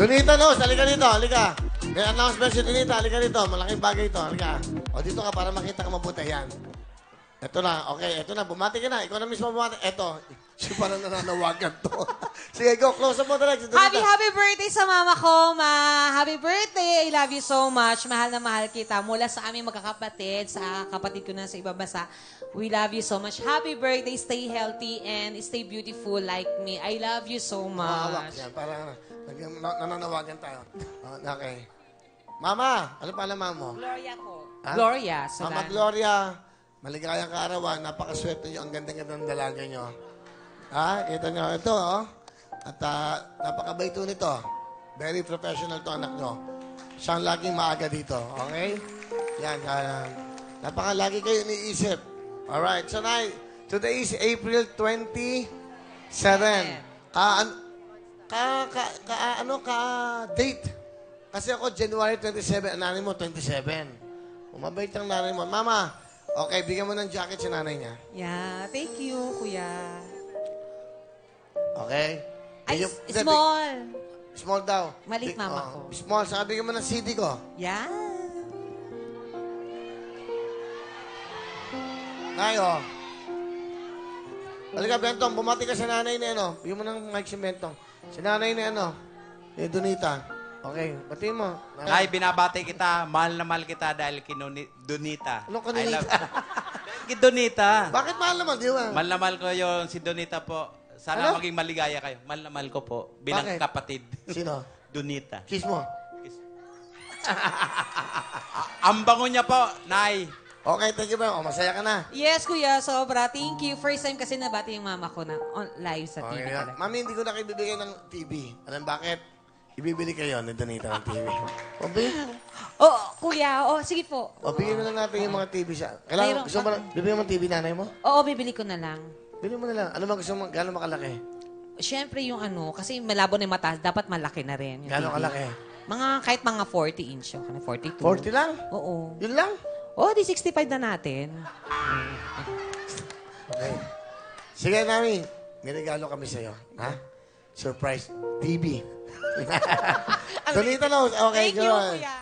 Donita Nose, halika dito, halika. May announcement si Donita, halika dito. Malaking bagay ito, halika. O, dito ka para makita ka mabuti. Yan. Ito na, okay, ito na. Bumati ka na. Ikaw na mismo bumati. Ito. Siya parang nananawagan to. Sige, go. Close up mo talaga. Si Donita. Happy birthday sa mama ko, ma. Happy birthday. I love you so much. Mahal na mahal kita. Mula sa aming magkakapatid, sa kapatid ko na sa ibang bansa. We love you so much. Happy birthday. Stay healthy and stay beautiful like me. I love you so Hawak much. yan. Parang nananawagan tayo. Okay. Mama, ano pala mama mo? Gloria po. Ha? Gloria. Mama Solan. Gloria, maligayang kaarawan. Napakaswerte nyo. Ang ganda-ganda ng dalaga nyo. Ha? Kita nyo. Ito, oh. At napakabait ito nito. Very professional to anak nyo. Siyang laging maaga dito. Okay? Yan. Napakalagi kayo iniisip. Alright. So, today is April 27. Date. Kasi ako, January 27. Ang nanay mo, 27. Umabait ang nanay mo. Mama, okay, bigyan mo ng jacket sa nanay niya. Yeah. Thank you, kuya. Okay? Ay, Hindi, small. Small daw. Maliit mama ko. Small. Saka bigyan mo ng CD ko. Yeah. Nay, oh. Halika, Bentong. Bumati ka sa nanay ni ano. Bigyan mo ng mic si Bentong. Si nanay ni ano. Ni Donita. Okay, batiin mo. Nay, binabati kita. Mahal na mahal kita dahil Donita. Ano ka I love Donita? Kay Donita. Bakit mahal naman, di ba? Mahal na mahal ko yung si Donita po. Sana Ano? maging maligaya kayo. Mahal na mahal ko po. Bilang Bakit? kapatid. Sino? Donita. Kiss mo. Ang bango niya po, Nay. Okay, thank you ba? O, masaya ka na. Yes, kuya. Sobra. Thank you. First time kasi nabati yung mama ko na live sa TV Okay, talaga. Mami, hindi ko na kayo bibigyan ng TV. Alam bakit? Ibibili kayo ni Donita ng TV. O, Oh, kuya. Oh, sige po. bigyan mo na natin yung mga TV siya. Mayroon Kailangan, gusto mo pa. na, bibigyan mo ng TV nanay mo? Oo, bibili ko na lang. Bili mo na lang. Ano ba gusto mo? Gano'n makalaki? Siyempre yung ano, kasi malabo na yung mata, dapat malaki na rin. Yung Gano'n TV. kalaki? Kahit mga 40 inch yun. 42. 40 lang? Oo. Yun lang? Oh, di 65 na natin. Okay. Sige, Nami. May regalo kami sa'yo. Ha? Surprise TV. Donita Nose. Okay, Thank you, good. kuya.